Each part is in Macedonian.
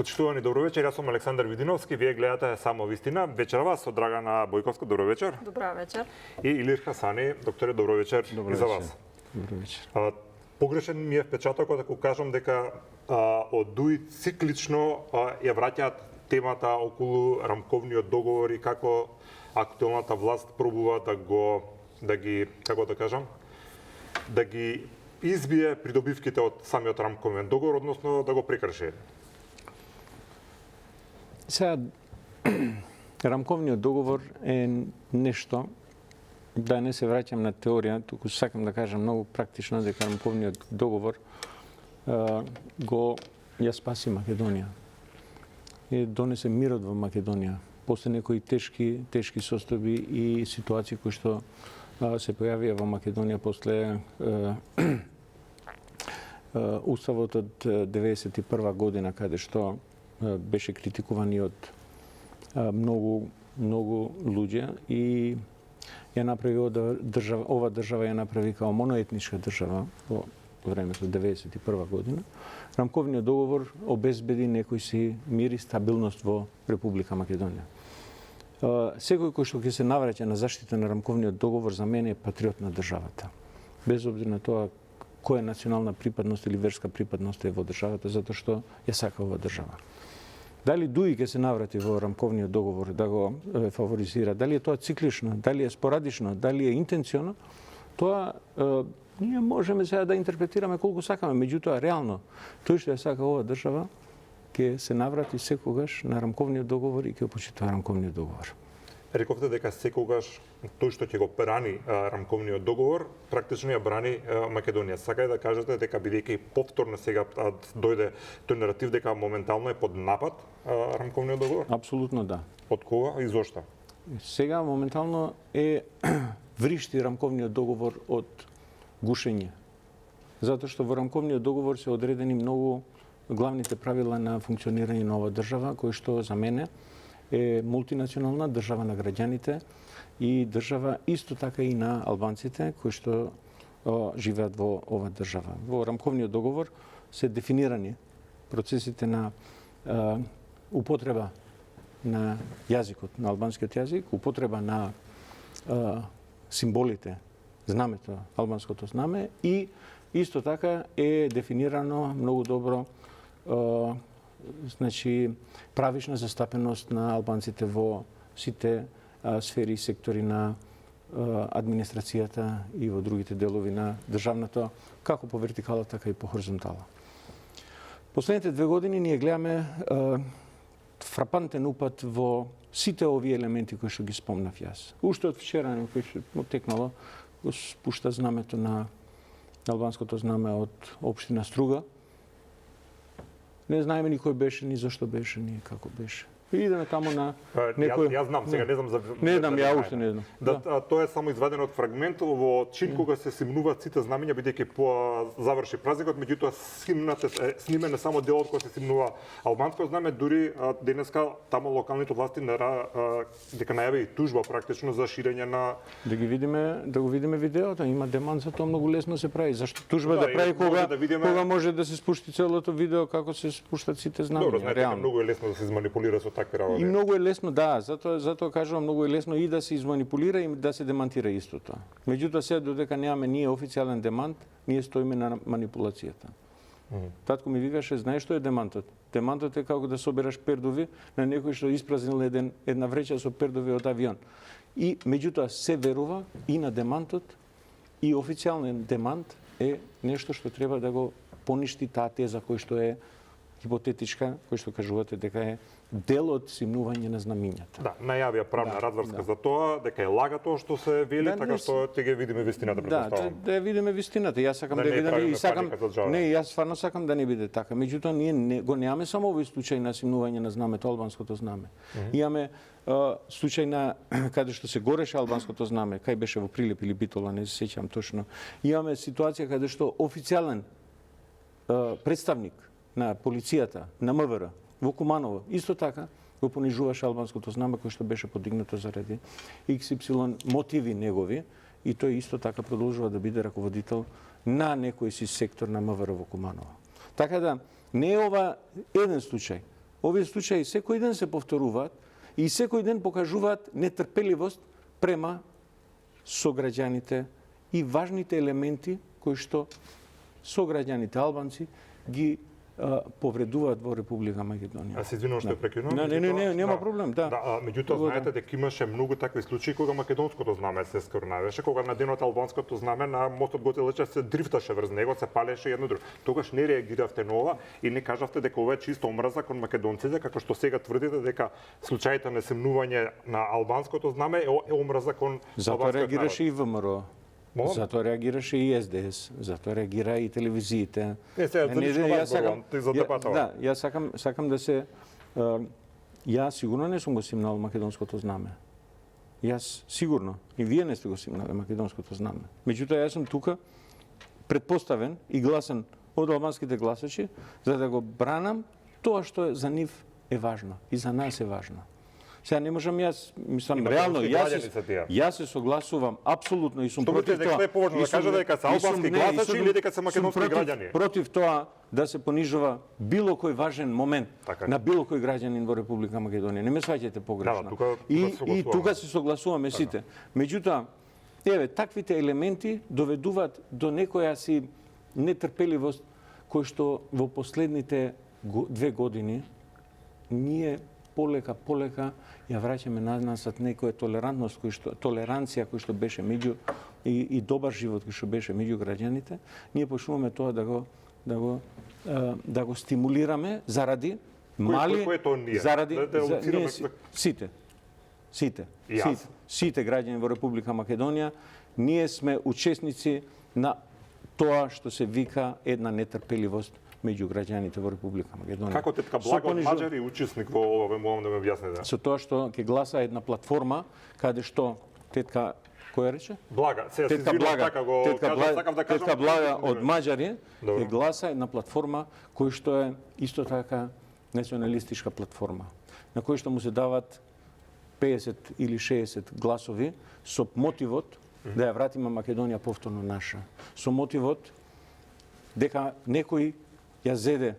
Почитувани добро вечер, јас сум Александар Видиновски, вие гледате Само вистина. Вечерва со Драгана Бојковска, добро вечер. Добра вечер. И Илир Хасани, докторе, добро вечер и за вас. Добро вечер. Погрешен ми е впечатокот ако кажам дека од ДУИ циклично ја враќаат темата околу рамковниот договор и како актуелната власт пробува да ги избие придобивките од самиот рамковен договор, односно да го прекрши. Сега, рамковниот договор е нешто, да не се враќам на теорија, туку сакам да кажам многу практично дека рамковниот договор го ја спаси Македонија. И донесе мирот во Македонија. После некои тешки состојби и ситуации кои што се појавија во Македонија после уставот од 91 година, каде што беше критикуван и од многу луѓе и ја направи ова држава ја направи као моноетничка држава во времето 91 година. Рамковниот договор обезбеди некој си мир и стабилност во Република Македонија. Секој кој што ќе се навраќа на заштита на рамковниот договор за мене е патриот на државата. Без обзир на тоа која национална припадност или верска припадност е во државата, затоа што ја сака ова држава. Дали ДУИ ќе се наврати во рамковниот договор да го фаворизира, дали е тоа циклично, дали е спорадично, дали е интенционо, тоа ние можеме сега да интерпретираме колку сакаме, меѓутоа реално тој што ја сака ова држава ќе се наврати секогаш на рамковниот договор и ќе почитува рамковниот договор. Рековте дека секогаш тој што ќе го брани рамковниот договор, практично ја брани Македонија. Сакате да кажете дека бидејќи повторно сега дојде тој наратив дека моментално е под напад рамковниот договор? Апсолутно да. Од кога и зошто? Сега моментално е вришти рамковниот договор од гушење. Затоа што во рамковниот договор се одредени многу главните правила на функционирање на оваа држава, кои што за мене е мултинационална држава на граѓаните и држава исто така и на албанците кои што живеат во оваа држава. Во рамковниот договор се дефинирани процесите на употреба на јазикот, на албанскиот јазик, употреба на символите, знамето, албанското знаме и исто така е дефинирано многу добро правична застапеност на албанците во сите сфери и сектори на администрацијата и во другите делови на државното, како по вертикала, така и по хоризонтала. Последните 2 години ние гледаме фрапантен упад во сите овие елементи кои што ги спомнав јас. Уште од вчера, кој што отекнало, го спушта знамето на албанското знаме од општина Струга. Не знаеме ни кој беше, ни зашто беше, ни како беше. И идеме таму на некој... Јас знам, сега не знам за... Не знам, ја уште не знам. Тоа е само извадено од фрагмент во чин кога се симнуваат сите знамења, бидејќи по заврши празникот, меѓутоа снимено само делот кој се симнува албанско знаме, дури денеска таму локалните власти дека најави и тужба практично за ширење на... Да го видиме видеото, има демант за тоа, многу лесно се прави. Зашто тужба да прави кога може да се спушти целото видео како се спуштат сите знамења? Добро, знаете, многу е лесно да се изманипулира со такви работи. И многу е лесно, да, затоа кажувам, многу е лесно и да се изманипулира и да се демантира истото. Меѓутоа, сега додека немаме ние официјален демант, ние стоиме на манипулацијата. Татко ми викаше, знаеш што е демантот? Демантот е како да собераш пердови на некој што испразнил една вреча со пердови од авион. И меѓутоа се верува и на демантот, и официјален демант е нешто што треба да го поништи таа теза кој што е хипотетичка, кој што кажувате дека е дел од симнување на знамињата. Да, најавија правна радварска за тоа, дека е лага тоа што се вели, така што ќе ги видиме вистината, претпоставувам. Да ја видиме вистината. Јас сакам да видам и сакам. Не, јас стварно сакам да не биде така. Меѓутоа ние го немаме само овој случај на симнување на знамето, албанското знаме. Имаме случај на каде што се гореше албанското знаме, кај беше во Прилеп или Битола, не се сеќам точно. Имаме ситуација каде што официјален представник на полицијата, на МВР, во Куманово, исто така го понижуваше албанското знаме кој што беше подигнато заради XY мотиви негови и тој исто така продолжува да биде раководител на некој си сектор на МВР во Куманово. Така да, не е ова еден случај. овие случаи секој ден се повторуваат и секој ден покажуваат нетрпеливост према сограѓаните и важните елементи кои што сограѓаните албанци ги повредуваат во Република Македонија. А се извинувам што прекинувам. Не, нема проблем, да. Меѓутоа знаете дека имаше многу такви случаи кога македонското знаме се скрнавеше, кога на денот албанското знаме на мостот Гоце Делчев се дрифташе врз него, се палеше едно друго. Тогаш не реагиравте на ова и не кажавте дека ова е чисто омраза кон македонците, како што сега тврдите дека случаите на семнување на албанското знаме е омраза кон Затоа реагираше и ВМРО. Затоа реагираше и СДС, затоа реагира и телевизиите. Да, јас сакам да се јас сигурно не сум го симнал македонското знаме. Јас сигурно и вие не сте го симнале македонското знаме. Меѓутоа јас сум тука претпоставен и гласен од албанските гласачи за да го бранам тоа што за нив е важно и за нас е важно. Сега не можам мислам реално јас се согласувам апсолутно и сум против тоа. Што е поважно да кажа дека се албански гласачи или дека се македонски граѓани? Против тоа да се понижува било кој важен момент на било кој граѓанин во Република Македонија. Не ме сваќате погрешно. И тука се согласуваме сите. Меѓутоа, еве таквите елементи доведуваат до некоја си нетрпеливост кој што во последните 2 години ние полека ја враќаме назад некоја толеранција кој што беше меѓу и добар живот кој што беше меѓу граѓаните, ние почнуваме тоа да го стимулираме заради мали заради сите граѓани во Република Македонија, ние сме учесници на тоа што се вика една нетрпеливост меѓу граѓаните во Република Македонија. Како тетка Блага од Маđари учесник во ова, можам да ме објасните? Со тоа што ќе гласа една платформа каде што тетка која рече? Блага, тетка Блага, тетка Блага од Маđари ќе гласа една платформа која што е исто така националистичка платформа, на која што му се дават 50 или 60 гласови со мотивот да ја вратиме Македонија повторно наша. Со мотивот дека некој ја зеде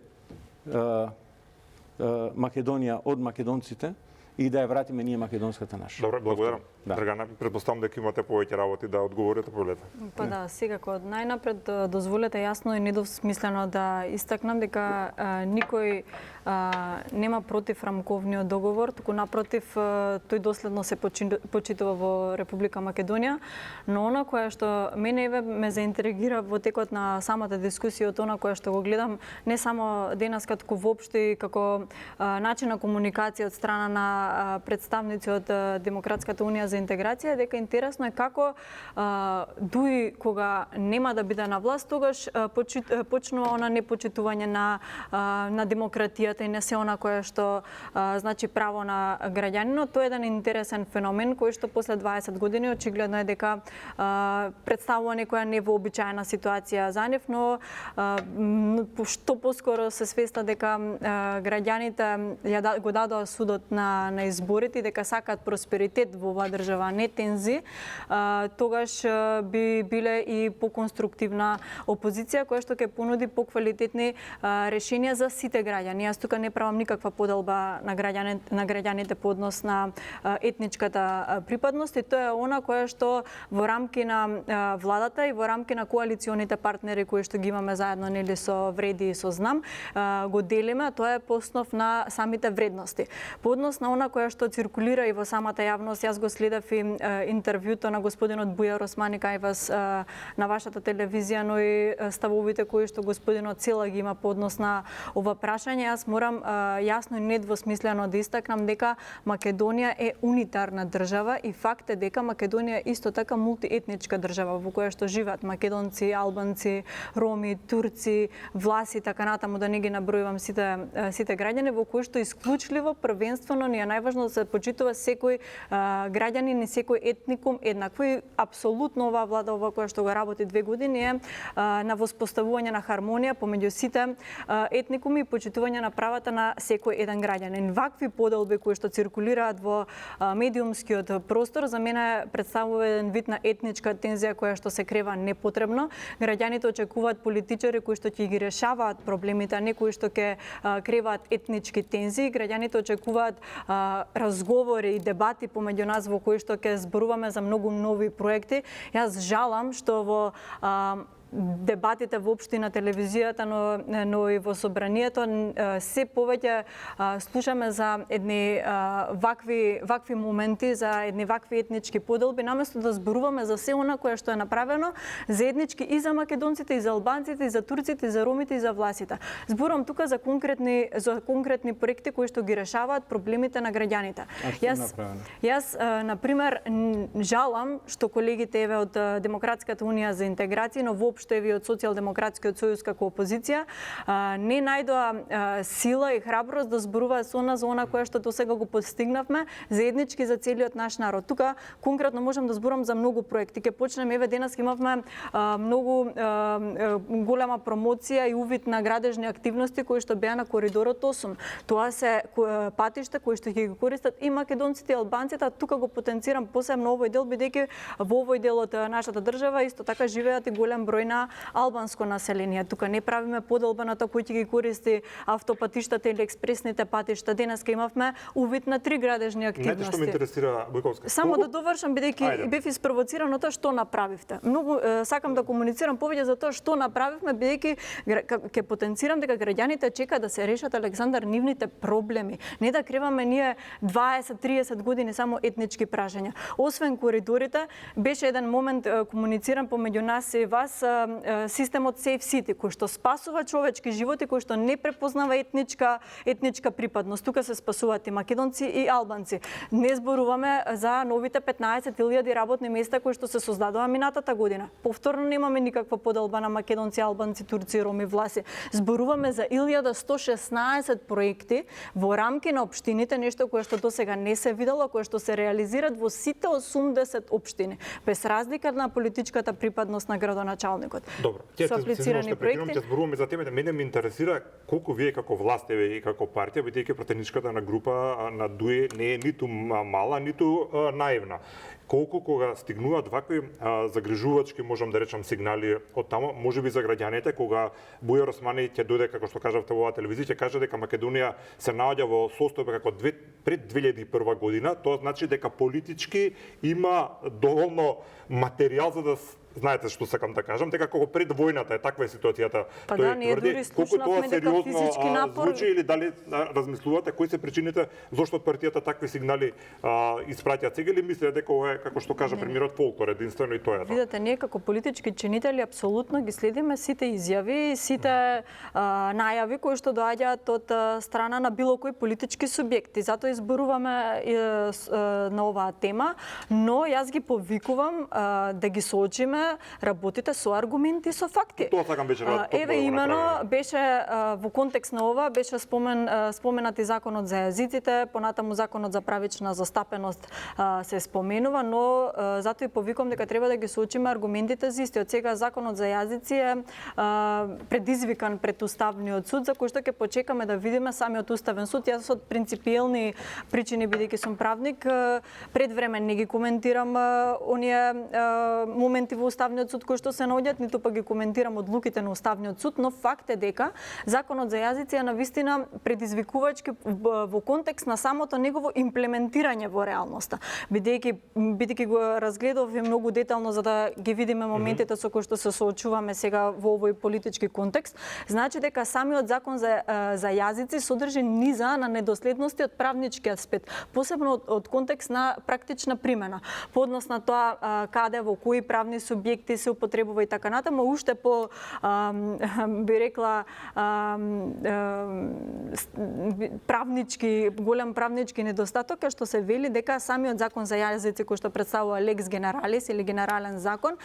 Македонија од македонците и да ја вратиме ние македонската наша. Добре, благодарам. Драгана, предпоставам дека имате повеќе работи да одговорите, повелете. Па да, секако. Најнапред дозволете јасно и недвосмислено да истакнам дека никој нема против рамковниот договор, туку напротив тој доследно се почитува во Република Македонија, но она кое што мене ме заинтригира во текот на самата дискусија од она кое што го гледам не само денес како воопшто и како начин на комуникација од страна на представници од Демократската унија за интеграција, дека интересно е како дуи кога нема да биде на власт, тогаш почнува она непочитување на демократијата и не се она кое што значи право на граѓанинот. Тоа е еден интересен феномен кој што после 20 години очигледно е дека представува некоја невообичаена ситуација за нив, но што поскоро се свеста дека граѓаните го дадоа судот на изборите и дека сакаат просперитет во оваа држава, не тензи, тогаш би биле и поконструктивна опозиција која што ќе понуди поквалитетни решенија за сите граѓани. Јас тука не правам никаква поделба на граѓаните по однос на етничката припадност и тоа е она кое што во рамки на владата и во рамки на коалиционите партнери кои што ги имаме заедно нели со Вреди и со Знам го делиме, тоа е по основ на самите вредности. По однос на она кое што циркулира и во самата јавност, јас го следев и интервјуто на господинот Бујар Османи кај вас на вашата телевизија, но и ставовите кои што господинот Цела ги има по однос на ова прашање. Јас морам јасно и недвосмислено да истакнам дека Македонија е унитарна држава и факт е дека Македонија е исто така мултиетничка држава во која што живеат македонци, албанци, роми, турци, власи, така натаму да не ги набројувам сите граѓани, во кои што исклучливо првенствено ни е најважно да се почитува секој граѓанин и секој етникум еднакво и апсолутно оваа влада која што го работи 2 години е на воспоставување на хармонија помеѓу сите етникуми и почитување на правата на секој еден граѓанин. Вакви поделби кои што циркулираат во медиумскиот простор за мене представува еден вид на етничка тензија која што се крева непотребно. Граѓаните очекуваат политичари кои што ќе ги решаваат проблемите, а не кои што ќе креваат етнички тензии. Граѓаните очекуваат разговори и дебати помеѓу нас во кои што ќе зборуваме за многу нови проекти. Јас жалам што во дебатите воопшто на телевизијата, но и во собранието се повеќе слушаме за едни вакви моменти, за едни вакви етнички поделби, наместо да зборуваме за се она кое што е направено заеднички и за македонците, и за албанците, и за турците, и за ромите, и за власите. Зборувам тука за конкретни проекти кои што ги решаваат проблемите на граѓаните. Јас на пример жалам што колегите еве од Демократската унија за интеграција, но воопшто еве од Социјалдемократскиот сојуз како опозиција не најдоа сила и храброст да зборуваат со нас за она кое што досега го постигнавме заеднички за целиот наш народ. Тука конкретно можам да зборам за многу проекти. Ке почнеме еве денес имавме многу голема промоција и увид на градежни активности кои што беа на коридорот 8. Тоа се патишта кои што ќе ги користат и македонците и албанците, а тука го потенцирам посебно овој дел бидејќи во овој дел од нашата држава исто така живеат и голем број на албанско население. Тука не правиме поделба на тоа кој ќе ги користи автопатиштата или експресните патишта. Денеска имавме увид на 3 градежни активности. Знаете што ме интересира, Бојковска? Само да довршам бидејќи бев испровоциран од тоа што направивте. Многу сакам да комуницирам повеќе за тоа што направивме бидејќи ќе потенцирам дека граѓаните чекаат да се решат Александар нивните проблеми, не да креваме ние 20-30 години само етнички прашања. Освен коридорите, беше еден момент комунициран помеѓу нас и вас системот Safe City, кој што спасува човечки животи, кој што не препознава етничка припадност. Тука се спасуваат и македонци и албанци. Не зборуваме за новите 15.000 работни места кои што се создадоа минатата година. Повторно немаме никаква поделба на македонци, албанци, турци, роми, власи. Зборуваме за 1116 проекти во рамки на општините, нешто кое што досега не се видело, кое што се реализираат во сите 80 општини, без разлика на политичката припадност на градоначалникот. Добро, ќе зборуваме за темата. Мене ме интересира колку вие како власт и како партија, бидејќи пратеничката на група на ДУИ не е ниту мала, ниту наивна. Колку кога стигнуваат вакви загрижувачки, можам да речам, сигнали од тамо, можеби за граѓаните, кога Бујар Османи ќе дојде, како што кажавте во оваа телевизија, ќе каже дека Македонија се наоѓа во состојба како пред 2001 година, тоа значи дека политички има доволно материјал за да знаете што сакам да кажам, дека како пред војната е таква е ситуацијата. Па да, ние дури слушнавме дека физички напор звучи или дали размислувате кои се причините зошто партијата такви сигнали испраќаат сега или мислите дека ова е, како што кажа премиерот, фолклор единствено и тоа е. Видете, ние како политички чинители апсолутно ги следиме сите изјави, сите најави кои што доаѓаат од страна на било кој политички субјекти. Затоа изборуваме на оваа тема, но јас ги повикувам да ги соочиме работите со аргументи и со факти. Тоа сакам беше еве имено беше во контекст на ова беше споменат и законот за јазиците, понатаму законот за правична застапеност се споменува, но затоа и повикувам дека треба да ги соочиме аргументите за истиот. Сега законот за јазици е предизвикан пред Уставниот суд, за кој што ќе почекаме да видиме самиот Уставен суд. Јас од принципиелни причини, бидејќи сум правник, пред време не ги коментирам оние моменти во Уставниот суд кои што се наоѓаат, ниту па ги коментирам одлуките на Уставниот суд, но факт е дека законот за јазици е навистина предизвикувачки во контекст на самото негово имплементирање во реалноста. Бидејќи го разгледав и многу детално за да ги видиме моментите со кои што се соочуваме сега во овој политички контекст, значи дека самиот закон за јазици содржи низа на недоследности од правнички аспект, посебно од контекст на практична примена. По однос на тоа каде, во кои правни субјекти се употребува и така натаму, уште по би рекла голем правнички недостаток е што се вели дека самиот закон за јазици кој што што представува лекс генералис или генерален закон,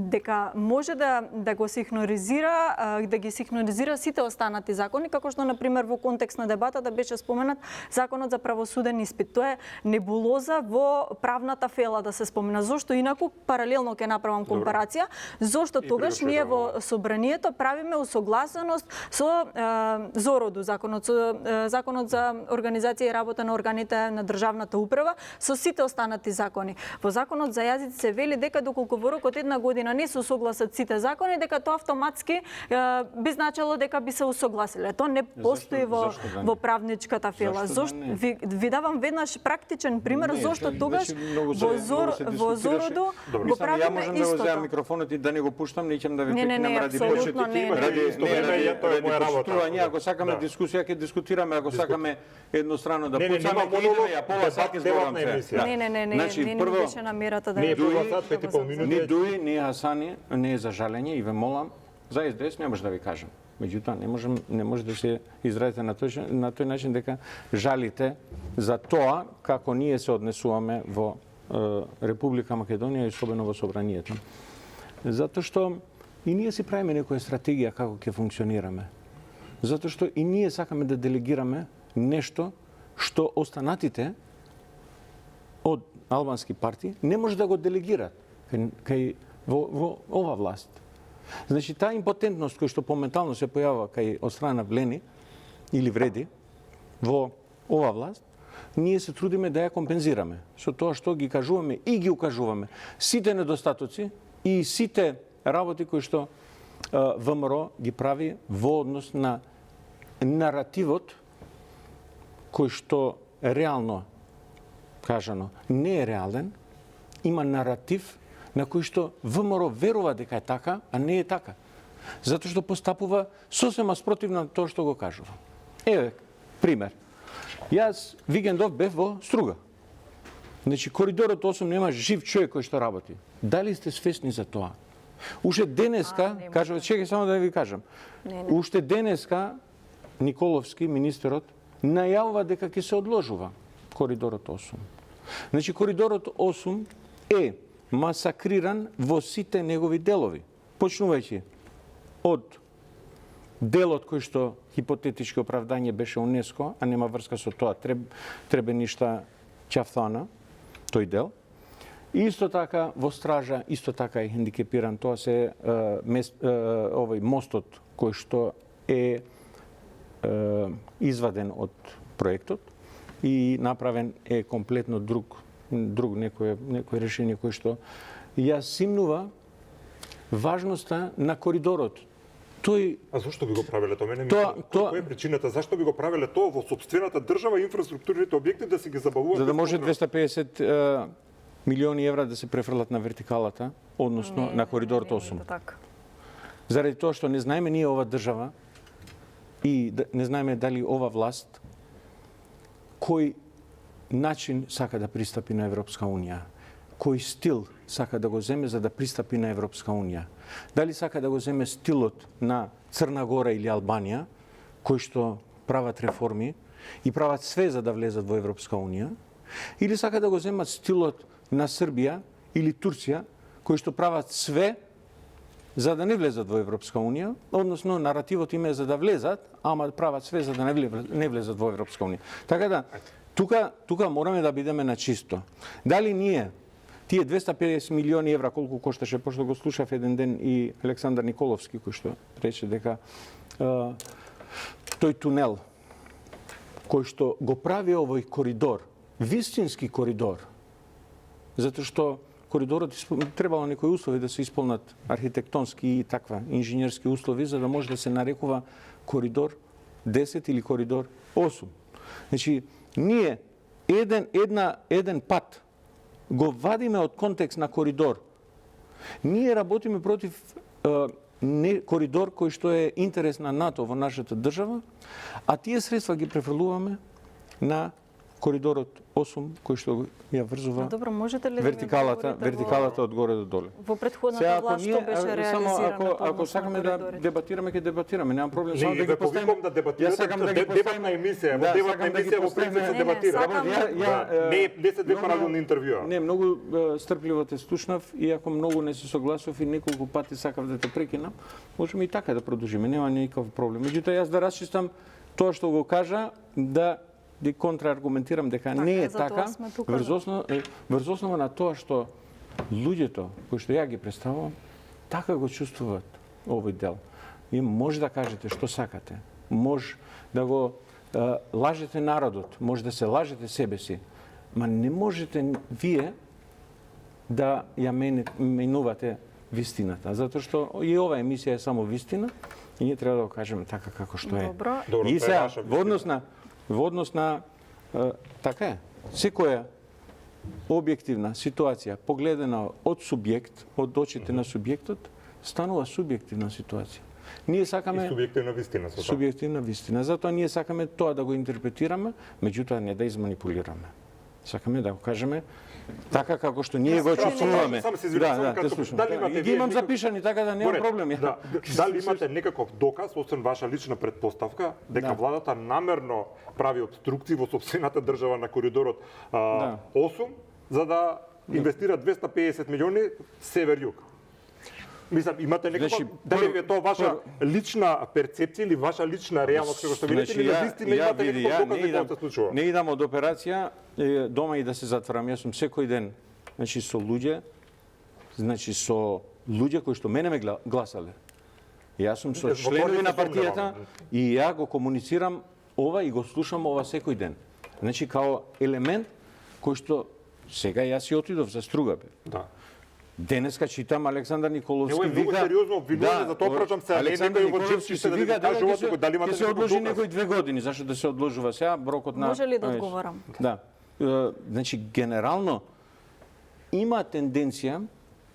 дека може да го синхронизира, да ги синхронизира сите останати закони, како што на пример во контекст на дебатата беше споменат законот за правосуден испит. Тоа е небулоза во правната фела да се спомена. Зошто инаку паралелно ќе направам компарација, зошто тогаш ние во собранието правиме усогласеност со ЗОРОДУ, законот за организација и работа на органите на државната управа, со сите останати закони. Во законот за јазици се вели дека доколку во рокот една година не се усогласат сите закони, дека тоа автоматски би значело дека би се усогласиле. Тоа не постои во правничката фела. Зошто ви давам веднаш практичен пример зошто тогаш во ЗОРОДУ го правиме ја можам да го земам микрофонот и да не го пуштам, не ќе да ви прекинам ради апсолутно не. Тоа е моја работа. Ако сакаме дискусија, ќе дискутираме, ако сакаме еднострано да пуцаме, ќе идеме, ја пола сат изборам се. Не, не беше намерата да не пола сат, 5,5 минути. Ни Дуи, ни Хасани, не е за жалење и ве молам, за СДС не може да ви кажам. Меѓутоа, не може да се изразите на тој начин дека жалите за тоа како ние се однесуваме во Република Македонија и особено во собранието. Затоа што и ние си правиме некоја стратегија како ќе функционираме. Затоа што и ние сакаме да делегираме нешто што останатите од албански партии не може да го делегираат во ова власт. Значи, таа импотентност која што моментално се појавува кај од страна Влени или Вреди во ова власт, ние се трудиме да ја компензираме со тоа што ги кажуваме и ги укажуваме сите недостатоци и сите работи кои што ВМРО ги прави во однос на наративот кој што реално кажано не е реален, има наратив на кој што ВМРО верува дека е така, а не е така. Затоа што постапува сосема спротивно на тоа што го кажува. Еве, пример. Јас викендов бев во Струга. Значи, коридорот 8 нема жив човек кој што работи. Дали сте свесни за тоа? Уште денеска, кажува, чекај само да ви кажам. Уште денеска Николовски, министерот, најавува дека ќе се одложува коридорот 8. Значи, коридорот 8 е масакриран во сите негови делови. Почнувајќи од делот кој што хипотетички оправдање беше УНЕСКО, а нема врска со тоа, треба ништа ќафтана, тој дел. Исто така во стража, исто така е хендикепиран, тоа се овој мостот кој што е изваден од проектот и направен е комплетно друг некој решение кој што ја симнува важноста на коридорот. А зашто би го правеле тоа? Која е причината? Зашто би го правеле тоа во сопствената држава и инфраструктурните објекти да се ги забавуваат? За да може 250 милиони евра да се префрлат на вертикалата, односно на коридорот 8. Заради тоа што не знаеме ние ова држава и не знаеме дали ова власт кој начин сака да пристапи на Европска Унија, кој стил сака да го земе за да пристапи на Европска Унија. Дали сака да го земе стилот на Црна Гора или Албанија, кои што прават реформи и прават све за да влезат во Европска Унија, или сака да го земат стилот на Србија или Турција, кои што прават све за да не влезат во Европска Унија, односно наративот им е за да влезат, ама прават све за да не влезат во Европска Унија. Така да, тука мораме да бидеме на чисто. Дали ние тие 250 милиони евра колку кошташе, пошто го слушав еден ден и Александар Николовски кој што рече дека тој тунел кој што го прави овој коридор, вистински коридор, затоа што коридорот требало некои услови да се исполнат архитектонски и таква инженерски услови за да може да се нарекува коридор 10 или коридор 8. Значи, ние еден пат го вадиме од контекст на коридор. Ние работиме против коридор кој што е интерес на НАТО во нашата држава, а тие средства ги префрлуваме на коридорот 8 кој што ја врзува Добро, можете ли да ми вертикалата одговорите од горе до доле. во претходната власт што беше реализирано? Ако сакаме да дебатираме, ќе дебатираме, немам проблем. Само Не, да ве ги поставиме. повикам да дебатирате, дебатна емисија, во дебатна емисија во принцип се Не, дебатира. сакам- Не се две паралелни интервјуа. Не, многу стрпливо те слушнав, иако многу не се согласов и неколку пати сакав да те прекинам, можеме и така да продолжиме, нема никаков проблем. Меѓутоа јас да расчистам тоа што го кажа, да контрааргументирам дека Така не е, е затоа така, сме тука, врз основа на тоа што луѓето кои што ја ги представувам, така го чувствуваат овој дел. И може да кажете што сакате, може да го лажете народот, може да се лажете себе си, ма не можете вие да ја менувате вистината, затоа што и ова емисија е само вистина и ние треба да го кажеме така како што е. Добро. Добро, И тоа е сега, ваша во однос на така е, секоја објективна ситуација погледана од субјект, од очите на субјектот, станува субјективна ситуација. Ние И сакаме субјективна вистина со тоа. субјективна вистина, затоа ние сакаме тоа да го интерпретираме, меѓутоа не да изманипулираме. Сакаме да го кажеме така како што ние го чувствуваме. Само се извинувам, само те кратко. слушам. Дали имате И ги вие имам некој- запишани, така да нема Добре, проблем. ја. Да, дали имате некаков доказ, освен ваша лична предпоставка, дека Да. владата намерно прави обструкции во сопствената држава на коридорот Да. 8, за да инвестира 250 милиони север-југ? Мислам, имате некаква, Значи, дали е тоа ваша лична перцепција или ваша лична реалност како што видите, или вистина имате некаков доказ дека тоа се случува? не идам од операција, дома и да се затварам. Јас сум секој ден, значи со луѓе, кои што мене ме гласале. Јас сум со Во тоа членови не на се партијата сомневам. и ја го комуницирам ова и го слушам ова секој ден. Значи као елемент кој што сега јас си отидов за струга бе. Да. Денеска читам Александар Николовски Ево е многу сериозно обвинување, за тоа прашам се, а не Александар некој во Николовски джипски се да ви вика кажува дека дали имате ќе се некаков одложи доказ? некои 2 години, зашто да се одложува сега брокот на... Може ли да знаеш, одговорам? Да. Значи генерално има тенденција.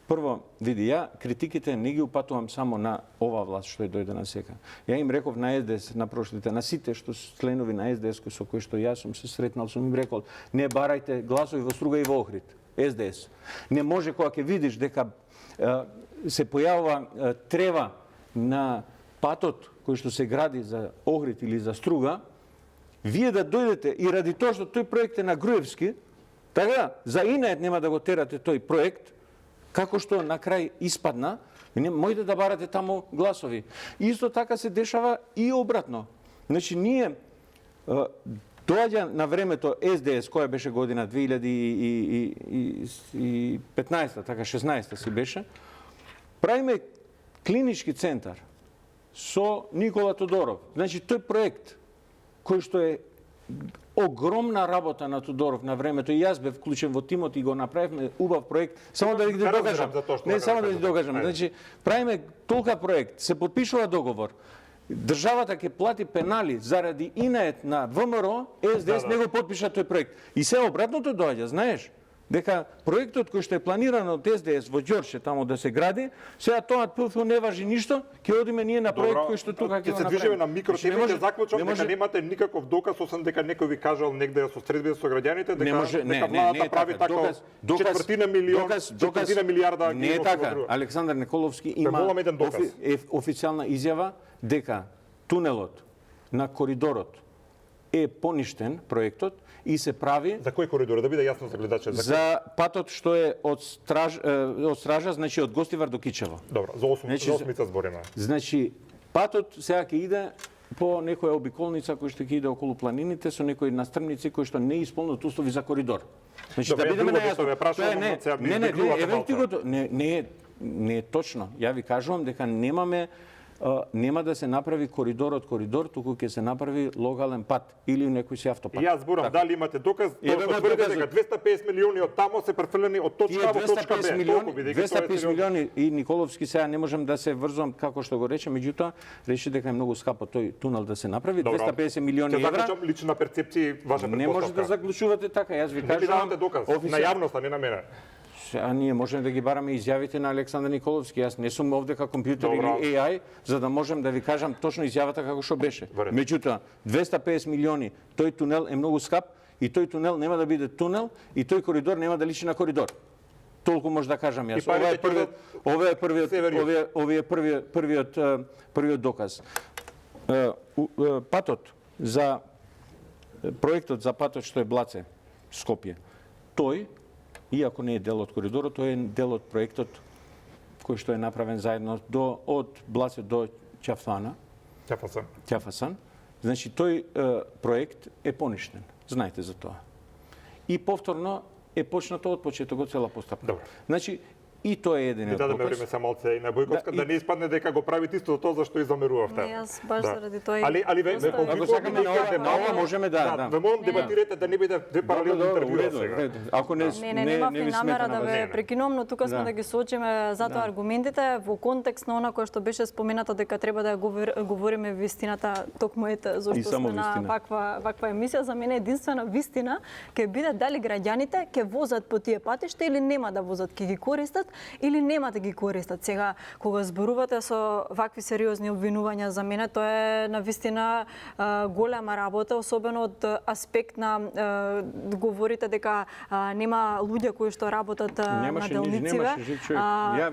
Прво, види, ја критиките не ги упатувам само на ова власт што дојде на сека. Ја им реков на СДС на прошлите, на сите што членови на СДС со кои што јас сум се сретнал, сум им рекол, не барајте гласови во Струга и во Охрид. СДС. Не може кога ќе видиш дека се појавува трева на патот кој што се гради за Охрид или за Струга, вие да дојдете и ради тоа што тој проект е на Груевски, така за инает нема да го терате тој проект, како што на крај испадна, можете да барате таму гласови. Исто така се дешава и обратно. Значи ние доаѓа на времето СДС, која беше година 2015, така 16 си беше, правиме клинички центар со Никола Тодоров. Значи тој проект кој што е огромна работа на Тодоров на времето, и јас бев вклучен во тимот и го направивме убав проект. Само да ви докажам. Не, само да ви докажам. Значи, правиме толка проект, се подпишува договор. Државата ќе плати пенали заради инает на ВМРО, СДС не го подпиша тој проект. И се обратното доаѓа, знаеш? Дека проектот кој што е планиран од СДС во Ѓорче таму да се гради, сега тоа ПФ не важи ништо, ќе одиме ние на проект кој што тука ќе го направиме. Ќе се движиме на микротемите, заклучам дека немате никаков доказ, освен дека некој ви кажал негде со средби со граѓаните дека владата прави така четвртина милијарда. Не е така. Александар Николовски има официјална изјава дека тунелот на коридорот е поништен проектот и се прави за кој коридор, да биде јасно за гледачите, за патот што е од Стража, значи од Гостивар до Кичево. Добро, за 8 збориме. Значи патот сега ќе иде по некоја обиколница кој што ќе иде околу планините со некои настрмници кои што не исполнуваат услови за коридор. Значи да бидеме најасно. Не е точно. Ја ви кажувам дека нема да се направи коридор од коридор, туку ќе се направи логален пат или некој си автопат. Јас зборам дали имате доказ, тоа што тврдите дека 250 милиони од тамо се префрлени од точка А во точка Б. 250 милиони и Николовски сега не можам да се врзувам како што го рече, меѓутоа реши дека е многу скапо тој тунел да се направи. 250 милиони евра. Ќе заклучам лична перцепција, ваша предпоставка. Не може да заклучувате така, јас ви кажам. Не давате доказ на јавноста, не на мене. А ние можеме да ги бараме изјавите на Александар Николовски. Јас не сум овде како компјутер или AI, за да можем да ви кажам точно изјавата како што беше. Меѓутоа, 250 милиони, тој тунел е многу скап и тој тунел нема да биде тунел и тој коридор нема да личи на коридор. Толку може да кажам јас. Ова е првиот доказ. Патот за проектот за патот што е Блаце Скопје. Тој, иако не е дел од коридорот, тој е дел од проектот кој што е направен заедно од Блаце до Ќафсан. Значи тој проект е поништен. Знаете за тоа. И повторно е почнато од почетокот цела постапка. Добро. Значи и тоа е еден од доказ. Да време само малце и на Бојковска да не испадне дека го правите исто тоа за што и замерувавте. Не, јас баш заради тоа. Али ако сакаме на ова можеме да. Ве молам дебатирате да не биде две паралелни интервјуа сега. Ако не немавме намера да ве не. прекинувам, но тука сме да ги соочиме затоа аргументите во контекст на она кое што беше споменато дека треба да ја говориме вистината, токму ете зошто сме на ваква емисија. За мене единствена вистина ќе биде дали граѓаните ќе возат по тие патишта или нема да возат, ќе ги користат или нема да ги користат. Сега, кога зборувате со вакви сериозни обвинувања, за мене тоа е навистина голема работа, особено од аспект на говорите дека нема луѓе кои што работат на делнициве,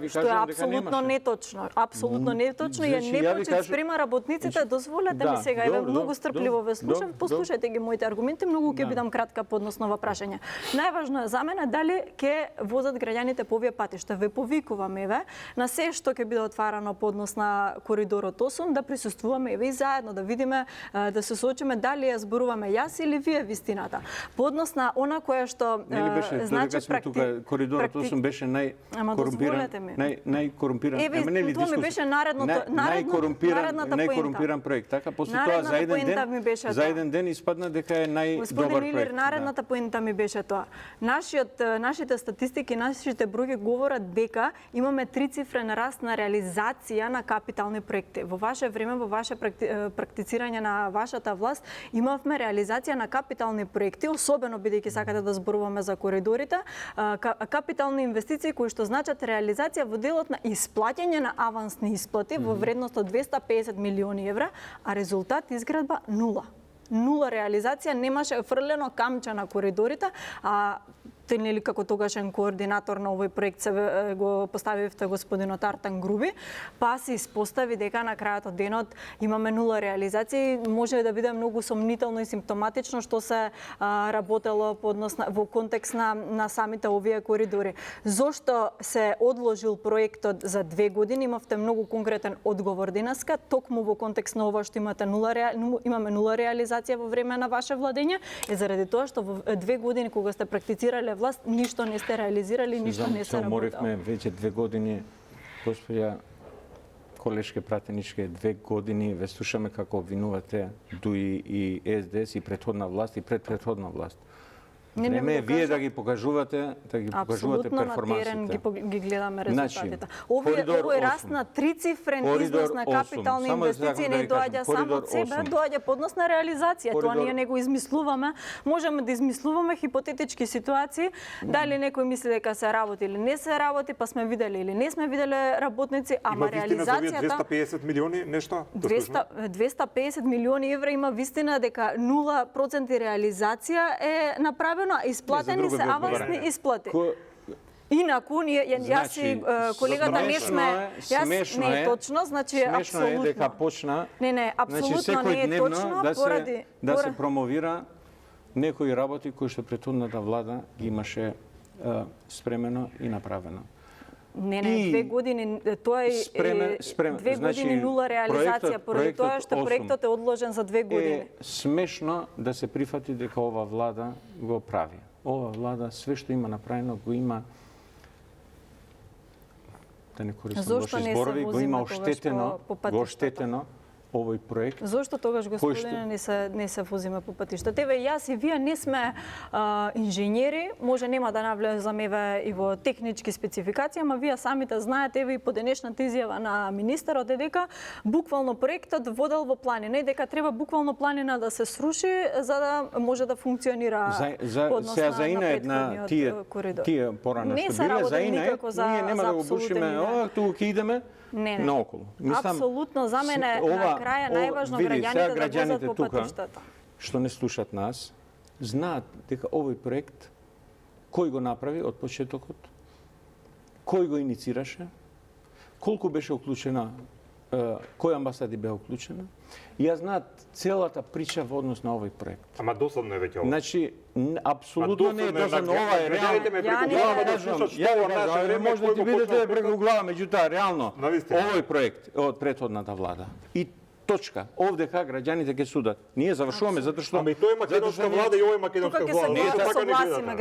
што е апсолутно неточно. Апсолутно неточно и е непрочит спрема работниците. Дозволете ми сега, еве многу стрпливо ве слушам, послушајте ги моите аргументи, многу ќе бидам кратка по однос на ова прашање. Најважно е за мене дали ќе возат граѓаните по овие патишта. Ве повикуваме еве на се што ќе биде отварано по однос на коридорот 8 да присуствуваме еве и заедно да видиме, да се соочиме дали ја зборуваме јас или вие вистината. По однос на она кое што значи коридорот 8 беше најкорумпиран. Еве тоа ми беше најкорумпиран проект. Така после тоа за еден ден испадна дека е најдобар проект. Наредната поента ми беше тоа. Нашите статистики, нашите бројки говорат дека имаме трицифрен раст на реализација на капитални проекти. Во ваше време, во ваше практицирање на вашата власт, имавме реализација на капитални проекти, особено бидејќи сакате да зборуваме за коридорите, капитални инвестиции кои што значат реализација во делот на исплаќање на авансни исплати во вредност од 250 милиони евра, а резултат изградба нула реализација, немаше фрлено камче на коридорите, а нели како тогашен координатор на овој проект се го поставивте господинот Артан Груби, па се испостави дека на крајот од денот имаме нула реализација и може да биде многу сомнително и симптоматично што се работело по однос во контекст на самите овие коридори. Зошто се одложил проектот за 2 години? Имавте многу конкретен одговор денеска, токму во контекст на ова што имаме нула реализација во време на ваше владење, е заради тоа што во 2 години кога сте практицирале власт, ништо не сте реализирали, ништо не се работело. Уморивме веќе 2 години, господја колешке пратеничке, 2 години ве слушаме како обвинувате ДУИ и СДС и претходна власт и предпретходна власт. Време е вие да ги покажувате, перформансите. Апсолутно на терен ги гледаме резултатите. Овој раст на трицифрен износ на капитални инвестиции не доаѓа само од себе, доаѓа по однос на реализација. Тоа ние не го измислуваме. Можеме да измислуваме хипотетички ситуации, дали некој мисли дека се работи или не се работи, па сме виделе или не сме виделе работници, ама реализацијата 250 милиони нешто? 250 милиони евра има вистина дека 0% реализација е направено, исплатени се авансни исплати. Инаку, јас и колегата не сме... Не е точно, значи апсолутно. Смешно е дека почна... Не, апсолутно не е точно, поради... Да се промовира некои работи кои што претходната влада имаше спремено и направено. Не, 2 години, тоа е 2 години нула реализација, поради тоа што проектот е одложен за 2 години. Е смешно да се прифати дека ова влада го прави. Ова влада све што има направено го има, да не користам лоши зборови, го има оштетено овој проект. Зошто тогаш господине не се возиме по патиштата? Еве јас и вие не сме инженери, може нема да навлезам еве и во технички спецификации, ама вие самите знаете еве и по денешната изјава на министерот е дека буквално проектот водел во планина и дека треба буквално планина да се сруши за да може да функционира по однос на претходниот коридор. Тие порано што биле за ИНА, ние нема да го бушиме, туку ќе идеме наоколу. Апсолутно, за мене на краја најважно граѓаните да возат по патиштата. Што не слушат нас, знаат дека овој проект кој го направи од почетокот, кој го иницираше, колку беше уклучена, кој амбасади беа уклучена, и ја знаат целата прича во однос на овој проект. Ама досадно е веќе ова. Значи, апсолутно не е досадно, ова е реално. Може да ти бидете преку глава, меѓутоа реално Навистина. овој проект е од претходната влада. И точка. Овдека граѓаните ќе судат. Ние завршуваме затоа што Ама и тоа е македонска влада и ова е македонска Тука ќе влада. се Така не гледате. согласиме.